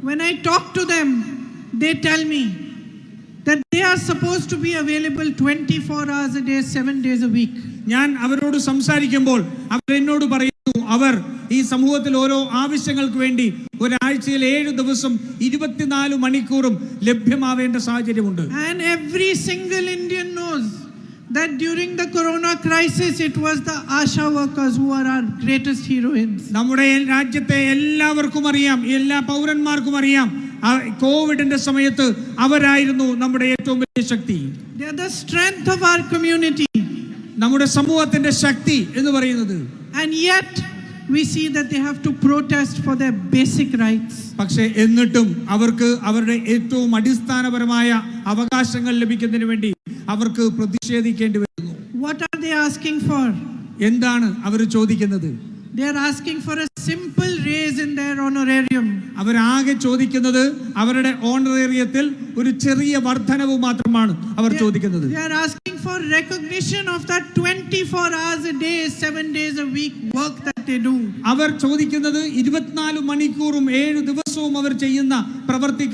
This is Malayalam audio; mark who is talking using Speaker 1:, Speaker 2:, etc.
Speaker 1: when I talk to them, they tell me that they are supposed to be available 24 hours a day, 7 days a week.
Speaker 2: ഞാൻ അവരോട് സംസാരിക്കുമ്പോൾ അവർ എന്നോട് പറയുന്നു, അവർ ഈ സമൂഹത്തിൽ ഓരോ ആവശ്യങ്ങൾക്ക് വേണ്ടി ഒരാഴ്ചയിൽ 7 ദിവസം 24 മണിക്കൂറും ലഭ്യമാവേണ്ട സാഹചര്യമുണ്ട്.
Speaker 1: And every single Indian knows that during the corona crisis it was the ASHA workers who are our greatest heroines.
Speaker 2: നമ്മുടെ രാജ്യത്തെ എല്ലാവർക്കും അറിയാം, എല്ലാ പൗരന്മാർക്കും അറിയാം, കോവിഡിന്റെ സമയത്ത് അവരായിരുന്നു നമ്മുടെ ഏറ്റവും വലിയ ശക്തി.
Speaker 1: They are the strength of our community.
Speaker 2: നമ്മുടെ സമൂഹത്തിന്റെ ശക്തി എന്ന് പറയുന്നത്.
Speaker 1: And yet we see that they have to protest for their basic rights.
Speaker 2: പക്ഷേ എന്നിട്ടും അവർക്ക് അവരുടെ ഏറ്റവും അടിസ്ഥാനപരമായ അവകാശങ്ങൾ ലഭിക്കുന്നതിന് വേണ്ടി അവർക്ക് പ്രതിഷേധിക്കേണ്ടി വരുന്നു.
Speaker 1: What are they asking for?
Speaker 2: എന്താണ് അവർ ചോദിക്കുന്നത്?
Speaker 1: They are asking for a simple raise in their honorarium.
Speaker 2: അവരാകെ ചോദിക്കുന്നത് അവരുടെ ഓണറേറിയത്തിൽ ഒരു ചെറിയ വർധനവ് മാത്രമാണ് അവർ ചോദിക്കുന്നത്.
Speaker 1: They are asking for recognition of that 24 hours a day, 7 days a week work that they do.
Speaker 2: അവർ ചോദിക്കുന്നത് 24 മണിക്കൂറും 7 ദിവസവും അവർ ചെയ്യുന്ന പ്രവൃത്തി